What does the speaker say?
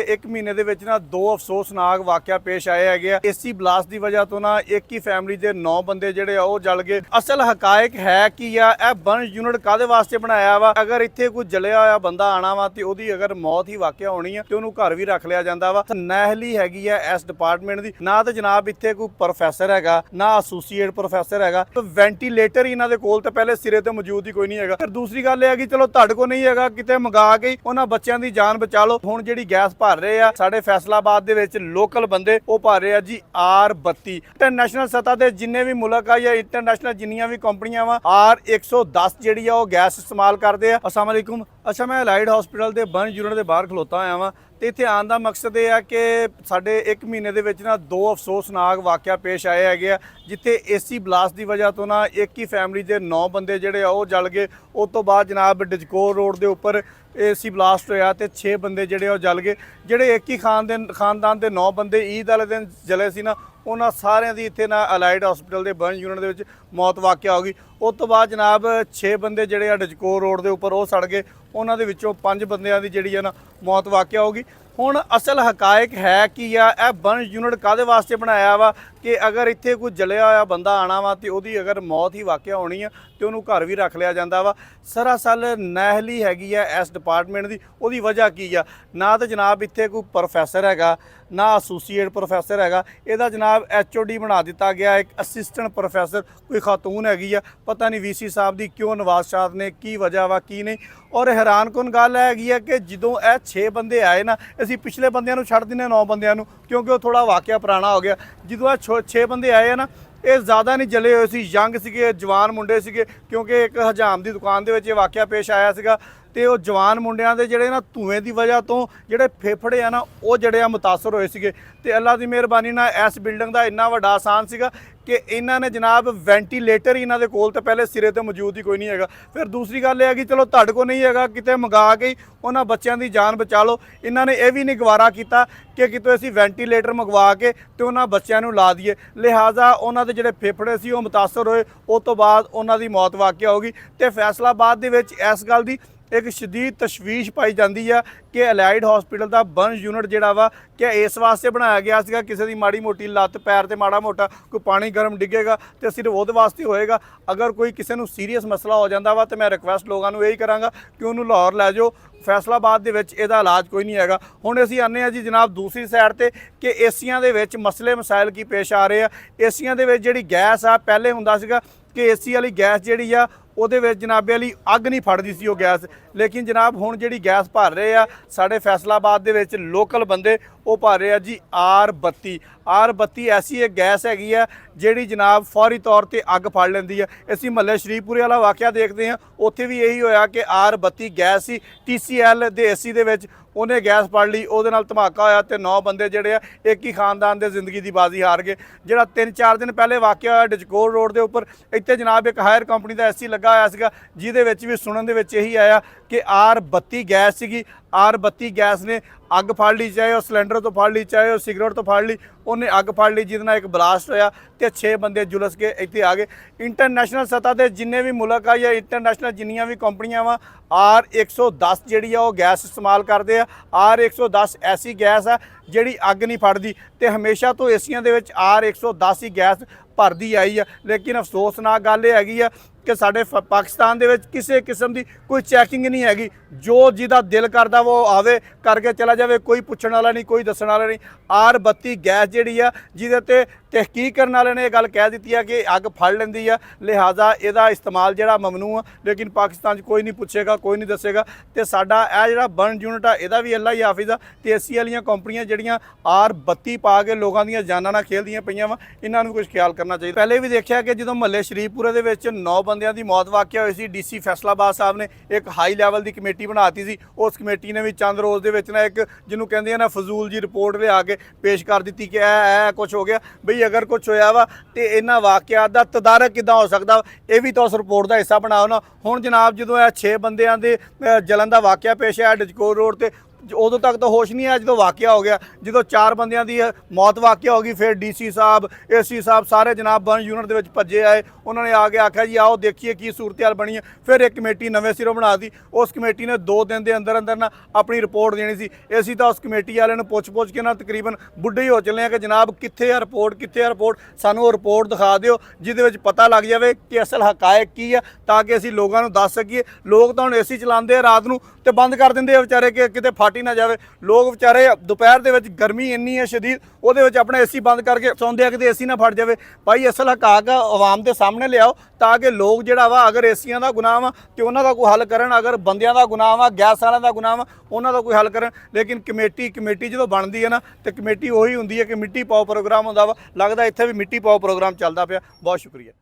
ਇੱਕ ਮਹੀਨੇ ਦੇ ਵਿੱਚ ਨਾ ਦੋ ਅਫਸੋਸਨਾਕ ਵਾਕਿਆ ਪੇਸ਼ ਆਏ ਹੈਗੇ ਆ। ਏਸੀ ਬਲਾਸਟ ਦੀ ਵਜ੍ਹਾ ਤੋਂ ਨਾ ਇੱਕ ਹੀ ਫੈਮਿਲੀ ਦੇ 9 ਬੰਦੇ ਜਿਹੜੇ ਆ ਉਹ ਜਲ ਗਏ। ਅਸਲ ਹਕਾਇਕ ਹੈ ਕੀ ਆ, ਇਹ ਬਰਨ ਯੂਨਿਟ ਕਾਦੇ ਵਾਸਤੇ ਬਣਾਇਆ ਵਾ? ਅਗਰ ਇੱਥੇ ਕੋਈ ਜਲਿਆ ਹੋਇਆ ਬੰਦਾ ਆਣਾ ਵਾ ਤੇ ਉਹਦੀ ਅਗਰ ਮੌਤ ਹੀ ਵਾਕਿਆ ਹੋਣੀ ਆ ਤੇ ਉਹਨੂੰ ਘਰ ਵੀ ਰੱਖ ਲਿਆ ਜਾਂਦਾ ਵਾ। ਨਾਹਲੀ ਹੈਗੀ ਆ ਇਸ ਡਿਪਾਰਟਮੈਂਟ ਦੀ। ਨਾ ਤਾਂ ਜਨਾਬ ਇੱਥੇ ਕੋਈ ਪ੍ਰੋਫੈਸਰ ਹੈਗਾ, ਨਾ ਐਸੋਸੀਏਟ ਪ੍ਰੋਫੈਸਰ ਹੈਗਾ, ਵੈਂਟੀਲੇਟਰ ਹੀ ਇਹਨਾਂ ਦੇ ਕੋਲ ਤੇ ਪਹਿਲੇ ਸਿਰੇ ਤੇ ਮੌਜੂਦ ਹੀ ਕੋਈ ਨਹੀਂ ਹੈਗਾ। ਫਿਰ ਦੂਸਰੀ ਗੱਲ ਇਹ ਹੈ ਕਿ ਚਲੋ ਤੁਹਾਡੇ ਕੋਲ ਨਹੀਂ ਹੈਗਾ, ਕਿਤੇ ਮੰਗਾ ਕੇ ਉਹਨਾਂ ਬੱਚਿਆਂ ਦੀ ਜਾਨ ਬਚਾ ਲਓ। ਹੁਣ ਜਿਹੜੀ ਗੈਸ ਭਰ ਰਹੇ ਆ ਸਾਡੇ ਫੈਸਲਾਬਾਦ ਦੇ ਵਿੱਚ ਲੋਕਲ ਬੰਦੇ, ਉਹ ਭਰ ਰਹੇ ਆ ਜੀ R32। ਇੰਟਰਨੈਸ਼ਨਲ ਸਤ੍ਹਾ ਤੇ ਜਿੰਨੇ ਵੀ ਮੁਲਕ ਆ ਜਾਂ ਇੰਟਰਨੈਸ਼ਨਲ ਜਿੰਨੀਆਂ ਵੀ ਕੰਪਨੀਆਂ ਵਾ R110 ਜਿਹੜੀ ਆ ਉਹ ਗੈਸ ਇਸਤੇਮਾਲ ਕਰਦੇ ਆ। अस्सलाम वालेकुम। अच्छा, मैं अलाइड हॉस्पिटल ਦੇ ਬਰਨ ਯੂਨਿਟ ਦੇ ਬਾਹਰ ਖਲੋਤਾ ਹੋਇਆ ਵਾਂ ਤੇ ਇੱਥੇ ਆਉਣ ਦਾ ਮਕਸਦ ਇਹ ਆ ਕਿ ਸਾਡੇ ਇੱਕ ਮਹੀਨੇ ਦੇ ਵਿੱਚ ਨਾ ਦੋ ਅਫਸੋਸਨਾਕ ਵਾਕਿਆ ਪੇਸ਼ ਆਏ ਹੈਗੇ ਆ, ਜਿੱਥੇ ਏਸੀ ਬਲਾਸਟ ਦੀ ਵਜ੍ਹਾ ਤੋਂ ਨਾ ਇੱਕ ਹੀ ਫੈਮਿਲੀ ਦੇ 9 ਬੰਦੇ ਜਿਹੜੇ ਆ ਉਹ ਜਲ ਗਏ। ਉਸ ਤੋਂ ਬਾਅਦ ਜਨਾਬ ਡਿਜਕੋਰ ਰੋਡ ਦੇ ਉੱਪਰ ਏਸੀ ਬਲਾਸਟ ਹੋਇਆ ਤੇ 6 ਬੰਦੇ ਜਿਹੜੇ ਉਹ ਜਲ ਗਏ। ਜਿਹੜੇ ਇੱਕ ਹੀ ਖਾਨਦਾਨ ਦੇ 9 ਬੰਦੇ ਈਦ ਵਾਲੇ ਦਿਨ ਜਲੇ ਸੀ ਨਾ, ਉਹਨਾਂ ਸਾਰਿਆਂ ਦੀ ਇੱਥੇ ਨਾ ਅਲਾਈਡ ਹਸਪੀਟਲ ਦੇ ਬਰਨ ਯੂਨਿਟ ਦੇ ਵਿੱਚ ਮੌਤ ਵਾਕਿਆ ਹੋ ਗਈ। ਉਸ ਤੋਂ ਬਾਅਦ ਜਨਾਬ 6 ਬੰਦੇ ਜਿਹੜੇ ਆ ਡਿਜਕੋਰ ਰੋਡ ਦੇ ਉੱਪਰ ਉਹ ਸੜ ਗਏ। ਉਹਨਾਂ ਦੇ ਵਿੱਚੋਂ 5 ਬੰਦਿਆਂ ਦੀ ਜਿਹੜੀ ਆ ਨਾ ਮੌਤ ਵਾਕਿਆ ਹੋ ਗਈ। ਹੁਣ ਅਸਲ ਹਕਾਇਕ ਹੈ ਕੀ ਆ, ਇਹ ਬਰਨ ਯੂਨਿਟ ਕਾਦੇ ਵਾਸਤੇ ਬਣਾਇਆ ਵਾ ਕਿ ਅਗਰ ਇੱਥੇ ਕੋਈ ਜਲਿਆ ਹੋਇਆ ਬੰਦਾ ਆਣਾ ਵਾ ਤੇ ਉਹਦੀ ਅਗਰ ਮੌਤ ਹੀ ਵਾਕਿਆ ਹੋਣੀ ਆ ਤੇ ਉਹਨੂੰ ਘਰ ਵੀ ਰੱਖ ਲਿਆ ਜਾਂਦਾ ਵਾ। ਸਰਾਸਲ ਨਾਹਲੀ ਹੈਗੀ ਆ ਇਸ ਡਿਪਾਰਟਮੈਂਟ ਦੀ। ਉਹਦੀ ਵਜ੍ਹਾ ਕੀ ਆ? ਨਾ ਤਾਂ ਜਨਾਬ ਇੱਥੇ ਕੋਈ ਪ੍ਰੋਫੈਸਰ ਹੈਗਾ, ਨਾ ਐਸੋਸੀਏਟ ਪ੍ਰੋਫੈਸਰ ਹੈਗਾ। ਇਹਦਾ ਜਨਾਬ HOD ਬਣਾ ਦਿੱਤਾ ਗਿਆ ਇੱਕ ਅਸਿਸਟੈਂਟ ਪ੍ਰੋਫੈਸਰ ਕੋਈ ਖਾਤੂਨ ਹੈਗੀ ਆ। ਪਤਾ ਨਹੀਂ VC ਸਾਹਿਬ ਦੀ ਕਿਉਂ ਨਵਾਜ਼ ਸ਼ਾਹ ਨੇ ਕੀ ਵਜ੍ਹਾ ਵਾ ਕੀ ਨਹੀਂ। ਔਰ ਹੈਰਾਨਕੁਨ ਗੱਲ ਹੈਗੀ ਆ ਕਿ ਜਦੋਂ ਇਹ 6 ਬੰਦੇ ਆਏ ਨਾ, ਅਸੀਂ ਪਿਛਲੇ ਬੰਦਿਆਂ ਨੂੰ ਛੱਡ ਦਿੰਦੇ 9 ਬੰਦਿਆਂ ਨੂੰ, ਕਿਉਂਕਿ ਉਹ ਥੋੜਾ ਵਾਕਿਆ ਪੁਰਾਣਾ ਹੋ ਗਿਆ। ਜਦੋਂ ਇਹ 6 ਬੰਦੇ ਆਏ ਆ ਨਾ, ਇਹ ਜ਼ਿਆਦਾ ਨਹੀਂ ਜਲੇ ਹੋਏ ਸੀ, ਯੰਗ ਸੀਗੇ, ਜਵਾਨ ਮੁੰਡੇ ਸੀਗੇ। ਕਿਉਂਕਿ ਇੱਕ ਹਜਾਮ ਦੀ ਦੁਕਾਨ ਦੇ ਵਿੱਚ ਇਹ ਵਾਕਿਆ ਪੇਸ਼ ਆਇਆ ਸੀਗਾ ਤੇ ਉਹ ਜਵਾਨ ਮੁੰਡਿਆਂ ਦੇ ਜਿਹੜੇ ਨਾ ਧੂਏ ਦੀ ਵਜ੍ਹਾ ਤੋਂ ਜਿਹੜੇ ਫੇਫੜੇ ਆ ਨਾ ਉਹ ਜਿਹੜੇ ਆ ਮੁਤਾਸਰ ਹੋਏ ਸੀਗੇ। ਤੇ ਅੱਲਾ ਦੀ ਮਿਹਰਬਾਨੀ ਨਾਲ ਇਸ ਬਿਲਡਿੰਗ ਦਾ ਇੰਨਾ ਵੱਡਾ ਆਸਾਨ ਸੀਗਾ ਕਿ ਇਹਨਾਂ ਨੇ ਜਨਾਬ ਵੈਂਟੀਲੇਟਰ ਹੀ ਇਹਨਾਂ ਦੇ ਕੋਲ ਤੇ ਪਹਿਲੇ ਸਿਰੇ ਤੇ ਮੌਜੂਦ ਹੀ ਕੋਈ ਨਹੀਂ ਹੈਗਾ। ਫਿਰ ਦੂਸਰੀ ਗੱਲ ਇਹ ਹੈ ਕਿ ਚਲੋ ਤੁਹਾਡੇ ਕੋਲ ਨਹੀਂ ਹੈਗਾ, ਕਿਤੇ ਮੰਗਾ ਕੇ ਉਹਨਾਂ ਬੱਚਿਆਂ ਦੀ ਜਾਨ ਬਚਾ ਲਓ। ਇਹਨਾਂ ਨੇ ਇਹ ਵੀ ਨਹੀਂ ਗਵਾਰਾ ਕੀਤਾ ਕਿ ਕਿਤੇ ਅਸੀਂ ਵੈਂਟੀਲੇਟਰ ਮੰਗਵਾ ਕੇ ਤੇ ਉਹਨਾਂ ਬੱਚਿਆਂ ਨੂੰ ਲਾ ਦਈਏ। ਲਿਹਾਜ਼ਾ ਉਹਨਾਂ ਦੇ ਜਿਹੜੇ ਫੇਫੜੇ ਸੀ ਉਹ ਮੁਤਾਸਰ ਹੋਏ। ਉਸ ਤੋਂ ਬਾਅਦ ਉਹਨਾਂ ਦੀ ਮੌਤ ਵਾਕਿਆ ਹੋ ਗਈ। ਤੇ ਫੈਸਲਾਬਾਦ ਦੇ ਵਿੱਚ ਇਸ ਗੱਲ ਦੀ ਇੱਕ ਸ਼ਦੀਦ ਤਸ਼ਵੀਸ਼ ਪਾਈ ਜਾਂਦੀ ਆ ਕਿ ਅਲਾਈਡ ਹਸਪੀਟਲ ਦਾ ਬਰਨ ਯੂਨਿਟ ਜਿਹੜਾ ਵਾ ਕਿ ਇਸ ਵਾਸਤੇ ਬਣਾਇਆ ਗਿਆ ਸੀਗਾ ਕਿਸੇ ਦੀ ਮਾੜੀ ਮੋਟੀ ਲੱਤ ਪੈਰ ਤੇ ਮਾੜਾ ਮੋਟਾ ਕੋਈ ਪਾਣੀ ਗਰਮ ਡਿੱਗੇਗਾ ਤੇ ਸਿਰਫ ਉਹਦੇ ਵਾਸਤੇ ਹੋਏਗਾ। ਅਗਰ ਕੋਈ ਕਿਸੇ ਨੂੰ ਸੀਰੀਅਸ ਮਸਲਾ ਹੋ ਜਾਂਦਾ ਵਾ ਤੇ ਮੈਂ ਰਿਕਵੈਸਟ ਲੋਕਾਂ ਨੂੰ ਇਹੀ ਕਰਾਂਗਾ ਕਿ ਉਹਨੂੰ ਲਾਹੌਰ ਲੈ ਜਾਓ। ਫੈਸਲਾਬਾਦ ਦੇ ਵਿੱਚ ਇਹਦਾ ਇਲਾਜ ਕੋਈ ਨਹੀਂ ਹੈਗਾ। ਹੁਣ ਅਸੀਂ ਆਨੇ ਆ ਜੀ ਜਨਾਬ ਦੂਸਰੀ ਸਾਈਡ ਤੇ ਕਿ ਏਸੀਆਂ ਦੇ ਵਿੱਚ ਮਸਲੇ ਮਸਾਇਲ ਕੀ ਪੇਸ਼ ਆ ਰਹੇ ਆ। ਏਸੀਆਂ ਦੇ ਵਿੱਚ ਜਿਹੜੀ ਗੈਸ ਆ, ਪਹਿਲੇ ਹੁੰਦਾ ਸੀਗਾ ਕਿ ਏਸੀ ਵਾਲੀ ਗੈਸ ਜਿਹੜੀ ਆ ਉਹਦੇ ਵਿੱਚ ਜਨਾਬੇ ਵਾਲੀ ਅੱਗ ਨਹੀਂ ਫੜਦੀ ਸੀ ਉਹ ਗੈਸ। ਲੇਕਿਨ ਜਨਾਬ ਹੁਣ ਜਿਹੜੀ ਗੈਸ ਭਰ ਰਹੇ ਆ ਸਾਡੇ ਫੈਸਲਾਬਾਦ ਦੇ ਵਿੱਚ ਲੋਕਲ ਬੰਦੇ, ਉਹ ਭਰ ਰਹੇ ਆ ਜੀ R32 ਐਸੀ ਇੱਕ ਗੈਸ ਹੈਗੀ ਆ ਜਿਹੜੀ ਜਨਾਬ ਫੌਰੀ ਤੌਰ ਤੇ ਅੱਗ ਫੜ ਲੈਂਦੀ ਆ। ਅਸੀਂ ਮਹੱਲੇ ਸ਼ਰੀਫਪੁਰੇ ਵਾਲਾ ਵਾਕਿਆ ਦੇਖਦੇ ਹਾਂ, ਉੱਥੇ ਵੀ ਇਹੀ ਹੋਇਆ ਕਿ R32 ਗੈਸ ਸੀ TCL ਦੇ AC ਦੇ ਵਿੱਚ, ਉਹਨੇ ਗੈਸ ਫੜ ਲਈ, ਉਹਦੇ ਨਾਲ ਧਮਾਕਾ ਹੋਇਆ ਤੇ 9 ਬੰਦੇ ਜਿਹੜੇ ਆ ਇੱਕ ਹੀ ਖਾਨਦਾਨ ਦੇ ਜ਼ਿੰਦਗੀ ਦੀ ਬਾਜ਼ੀ ਹਾਰ ਗਏ। ਜਿਹੜਾ 3-4 ਦਿਨ ਪਹਿਲੇ ਵਾਕਿਆ ਹੋਇਆ ਡਿਜਕੋਰ ਰੋਡ ਦੇ ਉੱਪਰ, ਇੱਥੇ ਜਨਾਬ ਇੱਕ ਹਾਇਰ ਕੰਪਨੀ ਦਾ AC ਲੱਗਾ ਹੋਇਆ ਸੀਗਾ, ਜਿਹਦੇ ਵਿੱਚ ਵੀ ਸੁਣਨ ਦੇ ਵਿੱਚ ਇਹੀ ਆਇਆ ਕਿ R32 ਗੈਸ ਸੀਗੀ। R32 ਗੈਸ ਨੇ ਅੱਗ ਫੜ ਲਈ, ਚਾਹੇ ਉਹ ਸਿਲੰਡਰ ਤੋਂ ਫੜ ਲਈ, ਚਾਹੇ ਉਹ ਸਿਗਰਟ ਤੋਂ ਫੜ ਲਈ, ਉਹਨੇ ਅੱਗ ਫੜ ਲਈ, ਜਿਹਦੇ ਨਾਲ ਇੱਕ ਬਲਾਸਟ ਹੋਇਆ ਤੇ 6 ਬੰਦੇ ਜੁਲਸ ਕੇ ਇੱਥੇ ਆ ਗਏ। ਇੰਟਰਨੈਸ਼ਨਲ ਸਤ੍ਹਾ ਤੇ ਜਿੰਨੇ ਵੀ ਮੁਲਕ ਆ ਜਾਂ ਇੰਟਰਨੈਸ਼ਨਲ ਜਿੰਨੀਆਂ ਵੀ ਕੰਪਨੀਆਂ ਵਾ R110 ਜਿਹੜੀ ਆ ਉਹ ਗੈਸ ਇਸਤੇਮਾਲ ਕਰਦੇ ਆ। R110 ਐਸੀ ਗੈਸ ਆ ਜਿਹੜੀ ਅੱਗ ਨਹੀਂ ਫੜਦੀ ਤੇ ਹਮੇਸ਼ਾ ਤੋਂ ਏਸੀਆਂ ਦੇ ਵਿੱਚ R110 ਹੀ ਗੈਸ ਭਰਦੀ ਆਈ ਆ। ਲੇਕਿਨ ਅਫਸੋਸਨਾਕ ਗੱਲ ਇਹ ਹੈਗੀ ਆ ਕਿ ਸਾਡੇ ਪਾਕਿਸਤਾਨ ਦੇ ਵਿੱਚ ਕਿਸੇ ਕਿਸਮ ਦੀ ਕੋਈ ਚੈਕਿੰਗ ਨਹੀਂ ਹੈਗੀ। ਜੋ ਜਿਹਦਾ ਦਿਲ ਕਰਦਾ ਉਹ ਆਵੇ ਕਰਕੇ ਚਲਾ ਜਾਵੇ, ਕੋਈ ਪੁੱਛਣ ਵਾਲਾ ਨਹੀਂ, ਕੋਈ ਦੱਸਣ ਵਾਲਾ ਨਹੀਂ। R32 ਗੈਸ ਜਿਹੜੀ ਆ ਜਿਹਦੇ ਤੇ ਤਹਿਕੀਕ ਕਰਨ ਵਾਲੇ ਨੇ ਇਹ ਗੱਲ ਕਹਿ ਦਿੱਤੀ ਆ ਕਿ ਅੱਗ ਫੜ ਲੈਂਦੀ ਆ, ਲਿਹਾਜ਼ਾ ਇਹਦਾ ਇਸਤੇਮਾਲ ਜਿਹੜਾ ਮਮਨੂ ਆ। ਲੇਕਿਨ ਪਾਕਿਸਤਾਨ 'ਚ ਕੋਈ ਨਹੀਂ ਪੁੱਛੇਗਾ, ਕੋਈ ਨਹੀਂ ਦੱਸੇਗਾ। ਤੇ ਸਾਡਾ ਇਹ ਜਿਹੜਾ ਬਰਨ ਯੂਨਿਟ ਆ ਇਹਦਾ ਵੀ ਅੱਲਾ ਹੀ ਹਾਫਿਜ਼ ਆ। ਤੇ AC ਵਾਲੀਆਂ ਕੰਪਨੀਆਂ ਜਿਹੜੀਆਂ R32 ਪਾ ਕੇ ਲੋਕਾਂ ਦੀਆਂ ਜਾਨਾਂ ਨਾਲ ਖੇਲਦੀਆਂ ਪਈਆਂ ਵਾ, ਇਹਨਾਂ ਨੂੰ ਕੁਝ ਖਿਆਲ ਕਰਨਾ ਚਾਹੀਦਾ। ਪਹਿਲੇ ਵੀ ਦੇਖਿਆ ਕਿ ਜਦੋਂ ਮਹੱਲੇ ਸ਼ਰੀਫਪੁਰੇ ਦੇ ਵਿੱਚ 9 ਬੰਦਿਆਂ ਦੀ ਮੌਤ ਵਾਕਿਆ ਹੋਈ ਸੀ, DC ਫੈਸਲਾਬਾਦ ਸਾਹਿਬ ਨੇ ਇੱਕ ਹਾਈ ਲੈਵਲ ਦੀ ਕਮੇਟੀ ਬਣਾਤੀ ਸੀ। ਉਸ ਕਮੇਟੀ ਨੇ ਵੀ ਚੰਦ ਰੋਜ਼ ਦੇ ਵਿੱਚ ਨਾ ਇੱਕ ਜਿਹਨੂੰ ਕਹਿੰਦੇ ਆ ਨਾ ਫਜ਼ੂਲ ਜੀ ਰਿਪੋਰਟ ਲਿਆ ਕੇ ਪੇਸ਼ ਕਰ ਦਿੱਤੀ ਕਿ ਇਹ ਕੁਝ ਹੋ ਗਿਆ। ਬਈ ਅਗਰ ਕੁਝ ਹੋਇਆ ਵਾ ਤੇ ਇਹਨਾਂ ਵਾਕਿਆਤ ਦਾ ਤਦਾਰਕ ਕਿੱਦਾਂ ਹੋ ਸਕਦਾ, ਇਹ ਵੀ ਤਾਂ ਉਸ ਰਿਪੋਰਟ ਦਾ ਹਿੱਸਾ ਬਣਾਓ ਨਾ। ਹੁਣ ਜਨਾਬ ਜਦੋਂ ਇਹ 6 ਬੰਦਿਆਂ ਦੇ ਜਲਨ ਦਾ ਵਾਕਿਆ ਪੇਸ਼ ਆਇਆ ਡਿਜਕੋਰ ਰੋਡ ਤੇ, ਉਦੋਂ ਤੱਕ ਤਾਂ ਹੋਸ਼ ਨਹੀਂ ਆਇਆ ਜਦੋਂ ਵਾਕਿਆ ਹੋ ਗਿਆ। ਜਦੋਂ 4 ਬੰਦਿਆਂ ਦੀ ਮੌਤ ਵਾਕਿਆ ਹੋ ਗਈ, ਫਿਰ ਡੀਸੀ ਸਾਹਿਬ, ਏਸੀ ਸਾਹਿਬ ਸਾਰੇ ਜਨਾਬ ਬਰਨ ਯੂਨਿਟ ਦੇ ਵਿੱਚ ਭੱਜੇ ਆਏ। ਉਹਨਾਂ ਨੇ ਆ ਕੇ ਆਖਿਆ ਜੀ ਆਓ ਦੇਖੀਏ ਕੀ ਸੂਰਤ ਹਾਲ ਬਣੀ ਹੈ। ਫਿਰ ਇੱਕ ਕਮੇਟੀ ਨਵੇਂ ਸਿਰੋਂ ਬਣਾ ਦਿੱਤੀ। ਉਸ ਕਮੇਟੀ ਨੇ 2 ਦਿਨ ਦੇ ਅੰਦਰ ਅੰਦਰ ਨਾ ਆਪਣੀ ਰਿਪੋਰਟ ਦੇਣੀ ਸੀ। ਅਸੀਂ ਤਾਂ ਉਸ ਕਮੇਟੀ ਵਾਲਿਆਂ ਨੂੰ ਪੁੱਛ ਕੇ ਨਾ ਤਕਰੀਬਨ ਬੁੱਢੇ ਹੀ ਹੋ ਚੱਲੇ ਆ ਕਿ ਜਨਾਬ ਕਿੱਥੇ ਆ ਰਿਪੋਰਟ, ਕਿੱਥੇ ਆ ਰਿਪੋਰਟ, ਸਾਨੂੰ ਉਹ ਰਿਪੋਰਟ ਦਿਖਾ ਦਿਓ ਜਿਹਦੇ ਵਿੱਚ ਪਤਾ ਲੱਗ ਜਾਵੇ ਕਿ ਅਸਲ ਹਕਾਇਕ ਕੀ ਆ, ਤਾਂ ਕਿ ਅਸੀਂ ਲੋਕਾਂ ਨੂੰ ਦੱਸ ਸਕੀਏ। ਲੋਕ ਤਾਂ ਹੁਣ ਏਸੀ ਚਲਾਉਂਦੇ ਆ ਰਾਤ ਨੂੰ ਤੇ ਬੰਦ ਕਰ ਦਿੰਦੇ ਆ ਵਿਚਾਰੇ ਕਿ ਕਿਤੇ ਫਟ ਹੀ ਨਾ ਜਾਵੇ। ਲੋਕ ਵਿਚਾਰੇ ਦੁਪਹਿਰ ਦੇ ਵਿੱਚ ਗਰਮੀ ਇੰਨੀ ਹੈ ਸ਼ਦੀਦ, ਉਹਦੇ ਵਿੱਚ ਆਪਣਾ ਏਸੀ ਬੰਦ ਕਰਕੇ ਸੌਂਦੇ ਆ ਕਿਤੇ ਏਸੀ ਨਾ ਫਟ ਜਾਵੇ। ਭਾਈ ਅਸਲ ਹਕਾਇਕ ਆਵਾਮ ਦੇ ਸਾਹਮਣੇ ਲਿਆਓ ਤਾਂ ਕਿ ਲੋਕ ਜਿਹੜਾ ਵਾ ਅਗਰ ਏਸੀਆਂ ਦਾ ਗੁਨਾਹ ਵਾ ਤੇ ਉਹਨਾਂ ਦਾ ਕੋਈ ਹੱਲ ਕਰਨ, ਅਗਰ ਬੰਦਿਆਂ ਦਾ ਗੁਨਾਹ ਵਾ, ਗੈਸ ਵਾਲਿਆਂ ਦਾ ਗੁਨਾਹ ਵਾ, ਉਹਨਾਂ ਦਾ ਕੋਈ ਹੱਲ ਕਰਨ। ਲੇਕਿਨ ਕਮੇਟੀ ਜਦੋਂ ਬਣਦੀ ਹੈ ਨਾ ਤੇ ਕਮੇਟੀ ਉਹੀ ਹੁੰਦੀ ਹੈ ਕਿ ਮਿੱਟੀ ਪਾਓ ਪ੍ਰੋਗਰਾਮ ਹੁੰਦਾ ਵਾ। ਲੱਗਦਾ ਇੱਥੇ ਵੀ ਮਿੱਟੀ ਪਾਓ ਪ੍ਰੋਗਰਾਮ ਚੱਲਦਾ ਪਿਆ। ਬਹੁਤ ਸ਼ੁਕਰੀਆ।